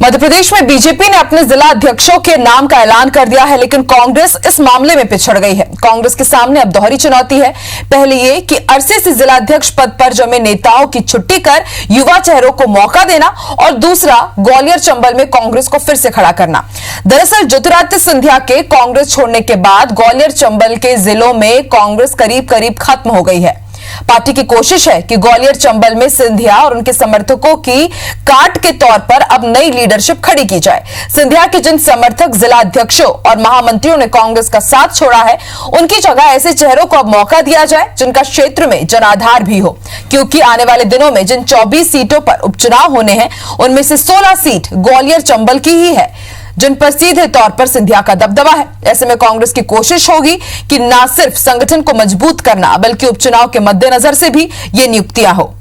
मध्य प्रदेश में बीजेपी ने अपने जिला अध्यक्षों के नाम का ऐलान कर दिया है, लेकिन कांग्रेस इस मामले में पिछड़ गई है। कांग्रेस के सामने अब दोहरी चुनौती है। पहले ये कि अरसे से जिला अध्यक्ष पद पर जमे नेताओं की छुट्टी कर युवा चेहरों को मौका देना, और दूसरा ग्वालियर चंबल में कांग्रेस को फिर से खड़ा करना। दरअसल ज्योतिरादित्य सिंधिया के कांग्रेस छोड़ने के बाद ग्वालियर चंबल के जिलों में कांग्रेस करीब करीब खत्म हो गई है। पार्टी की कोशिश है कि ग्वालियर चंबल में सिंधिया और उनके समर्थकों की काट के तौर पर अब नई लीडरशिप खड़ी की जाए। सिंधिया के जिन समर्थक जिला अध्यक्षों और महामंत्रियों ने कांग्रेस का साथ छोड़ा है, उनकी जगह ऐसे चेहरों को अब मौका दिया जाए जिनका क्षेत्र में जनाधार भी हो, क्योंकि आने वाले दिनों में जिन 24 सीटों पर उपचुनाव होने हैं, उनमें से 16 सीट ग्वालियर चंबल की ही है, जिन पर सीधे तौर पर सिंधिया का दबदबा है। ऐसे में कांग्रेस की कोशिश होगी कि न सिर्फ संगठन को मजबूत करना, बल्कि उपचुनाव के मद्देनजर से भी ये नियुक्तियां हो।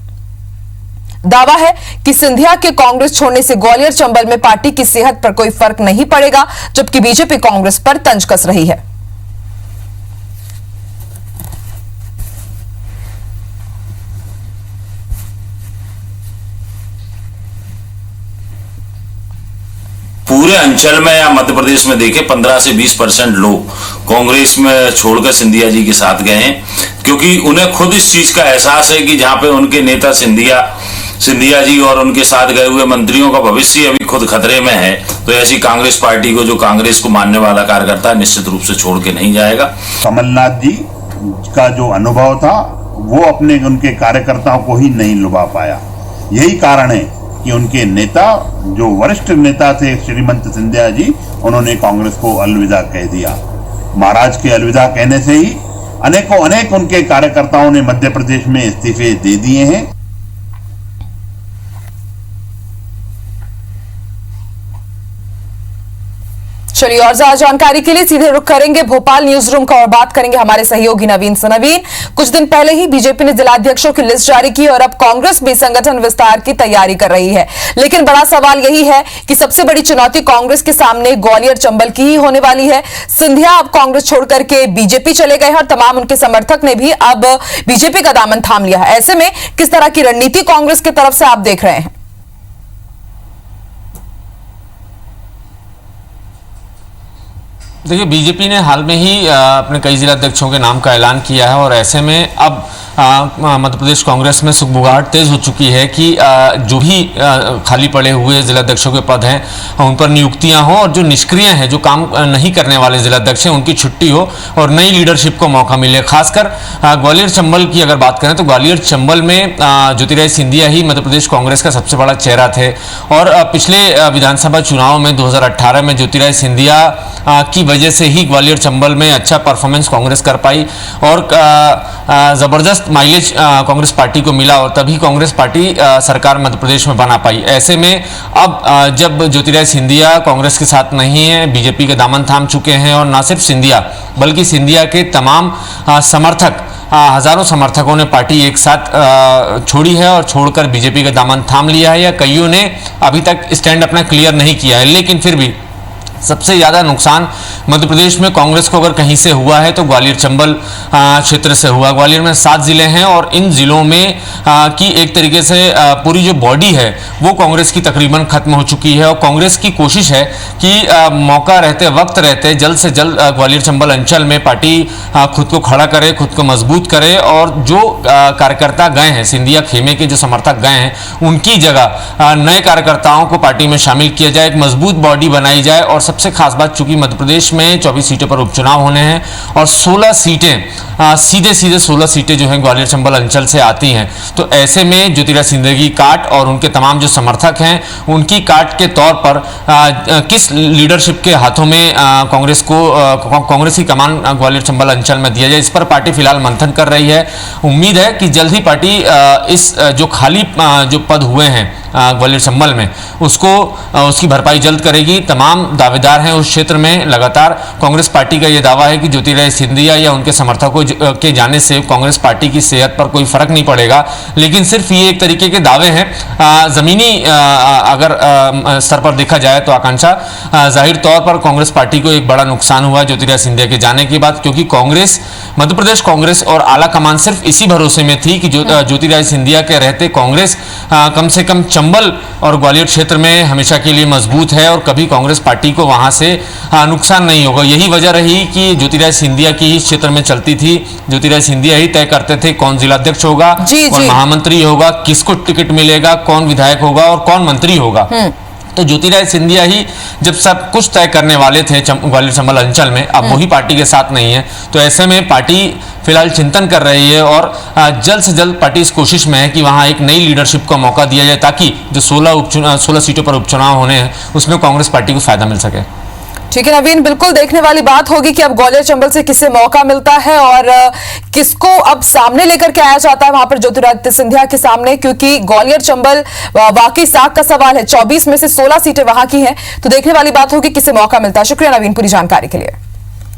दावा है कि सिंधिया के कांग्रेस छोड़ने से ग्वालियर चंबल में पार्टी की सेहत पर कोई फर्क नहीं पड़ेगा, जबकि बीजेपी कांग्रेस पर तंज कस रही है। पूरे अंचल में या मध्य प्रदेश में देखें 15 से 20% लोग कांग्रेस में छोड़कर सिंधिया जी के साथ गए हैं, क्योंकि उन्हें खुद इस चीज का एहसास है कि जहां पे उनके नेता सिंधिया जी और उनके साथ गए हुए मंत्रियों का भविष्य अभी खुद खतरे में है, तो ऐसी कांग्रेस पार्टी को, जो कांग्रेस को मानने वाला कार्यकर्ता है, निश्चित रूप से छोड़ के नहीं जाएगा। कमलनाथ जी का जो अनुभव था वो अपने उनके कार्यकर्ताओं को ही नहीं लुभा पाया। यही कारण है कि उनके नेता, जो वरिष्ठ नेता थे श्रीमंत सिंधिया जी, उन्होंने कांग्रेस को अलविदा कह दिया। महाराज के अलविदा कहने से ही अनेक उनके कार्यकर्ताओं ने मध्य प्रदेश में इस्तीफे दे दिए हैं। चलिए और ज्यादा जानकारी के लिए सीधे रुख करेंगे भोपाल न्यूज रूम का और बात करेंगे हमारे सहयोगी नवीन से। नवीन, कुछ दिन पहले ही बीजेपी ने जिलाध्यक्षों की लिस्ट जारी की और अब कांग्रेस भी संगठन विस्तार की तैयारी कर रही है, लेकिन बड़ा सवाल यही है कि सबसे बड़ी चुनौती कांग्रेस के सामने ग्वालियर चंबल की ही होने वाली है। सिंधिया अब कांग्रेस छोड़कर के बीजेपी चले गए हैं और तमाम उनके समर्थक ने भी अब बीजेपी का दामन थाम लिया है। ऐसे में किस तरह की रणनीति कांग्रेस की तरफ से आप देख रहे हैं? देखिए, बीजेपी ने हाल में ही अपने कई जिला अध्यक्षों के नाम का ऐलान किया है और ऐसे में अब मध्य प्रदेश कांग्रेस में सुगबुगाहट तेज हो चुकी है कि जो भी खाली पड़े हुए जिलाध्यक्षों के पद हैं उन पर नियुक्तियां हो, और जो निष्क्रिय हैं, जो काम नहीं करने वाले जिलाध्यक्ष हैं, उनकी छुट्टी हो और नई लीडरशिप को मौका मिले। खासकर ग्वालियर चंबल की अगर बात करें तो ग्वालियर चंबल में ज्योतिरादित्य सिंधिया ही मध्य प्रदेश कांग्रेस का सबसे बड़ा चेहरा थे, और पिछले विधानसभा चुनाव में 2018 में ज्योतिरादित्य सिंधिया की वजह से ही ग्वालियर चंबल में अच्छा परफॉर्मेंस कांग्रेस कर पाई और जबरदस्त माइलेज कांग्रेस पार्टी को मिला, और तभी कांग्रेस पार्टी सरकार मध्य प्रदेश में बना पाई। ऐसे में अब जब ज्योतिरादित्य सिंधिया कांग्रेस के साथ नहीं है, बीजेपी के दामन थाम चुके हैं, और न सिर्फ सिंधिया बल्कि सिंधिया के तमाम समर्थक, हजारों समर्थकों ने पार्टी एक साथ छोड़ी है और छोड़कर बीजेपी का दामन थाम लिया है, या कईयों ने अभी तक स्टैंड अपना क्लियर नहीं किया है। लेकिन फिर भी सबसे ज़्यादा नुकसान मध्य प्रदेश में कांग्रेस को अगर कहीं से हुआ है तो ग्वालियर चंबल क्षेत्र से हुआ। ग्वालियर में 7 जिले हैं और इन जिलों में की एक तरीके से पूरी जो बॉडी है वो कांग्रेस की तकरीबन खत्म हो चुकी है, और कांग्रेस की कोशिश है कि मौका रहते, वक्त रहते, जल्द से जल्द ग्वालियर चंबल अंचल में पार्टी खुद को खड़ा करे, खुद को मजबूत करे, और जो कार्यकर्ता गए हैं, सिंधिया खेमे के जो समर्थक गए हैं, उनकी जगह नए कार्यकर्ताओं को पार्टी में शामिल किया जाए, एक मजबूत बॉडी बनाई जाए। और सबसे खास बात, चूंकि मध्य प्रदेश में 24 सीटों पर उपचुनाव होने हैं और 16 सीटें सीधे 16 सीटें जो हैं ग्वालियर चंबल अंचल से आती हैं, तो ऐसे में ज्योतिरादित्य सिंधिया की काट और उनके तमाम जो समर्थक हैं उनकी काट के तौर पर किस लीडरशिप के हाथों में कांग्रेस की कमान ग्वालियर चंबल अंचल में दिया जाए, इस पर पार्टी फिलहाल मंथन कर रही है। उम्मीद है कि जल्द ही पार्टी इस जो खाली जो पद हुए हैं ग्वालियर चंबल में उसकी भरपाई जल्द करेगी। तमाम दावेदार हैं उस क्षेत्र में। लगातार कांग्रेस पार्टी का यह दावा है कि ज्योतिरादित्य सिंधिया या उनके समर्थकों के जाने से कांग्रेस पार्टी की सेहत पर कोई फर्क नहीं पड़ेगा, लेकिन सिर्फ ये एक तरीके के दावे हैं। जमीनी अगर स्तर पर देखा जाए तो आकांक्षा, जाहिर तौर पर कांग्रेस पार्टी को एक बड़ा नुकसान हुआ ज्योतिरादित्य सिंधिया के जाने के बाद, क्योंकि कांग्रेस मध्य प्रदेश कांग्रेस और आला कमान सिर्फ इसी भरोसे में थी कि ज्योतिरादित्य सिंधिया के रहते कांग्रेस कम से कम चंबल और ग्वालियर क्षेत्र में हमेशा के लिए मजबूत है और कभी कांग्रेस पार्टी को वहां से नुकसान नहीं होगा। यही वजह रही कि ज्योतिरादित्य सिंधिया की इस क्षेत्र में चलती थी। ज्योतिरादित्य सिंधिया ही तय करते थे कौन जिलाध्यक्ष होगा, कौन महामंत्री होगा, किसको टिकट मिलेगा, कौन विधायक होगा और कौन मंत्री होगा। तो ज्योतिरादित्य सिंधिया ही जब सब कुछ तय करने वाले थे ग्वालियर चंबल अंचल में, अब वही पार्टी के साथ नहीं है। तो ऐसे में पार्टी फिलहाल चिंतन कर रही है और जल्द से जल्द पार्टी इस कोशिश में है कि वहां एक नई लीडरशिप को मौका दिया जाए ताकि जो 16 सीटों पर उपचुनाव होने हैं उसमें कांग्रेस पार्टी को फायदा मिल सके। ठीक है नवीन, बिल्कुल देखने वाली बात होगी कि अब ग्वालियर चंबल से किसे मौका मिलता है और किसको अब सामने लेकर के आया जाता है वहां पर ज्योतिरादित्य सिंधिया के सामने, क्योंकि ग्वालियर चंबल वाकई साख का सवाल है। 24 में से 16 सीटें वहां की हैं, तो देखने वाली बात होगी किसे मौका मिलता है। शुक्रिया नवीन पूरी जानकारी के लिए।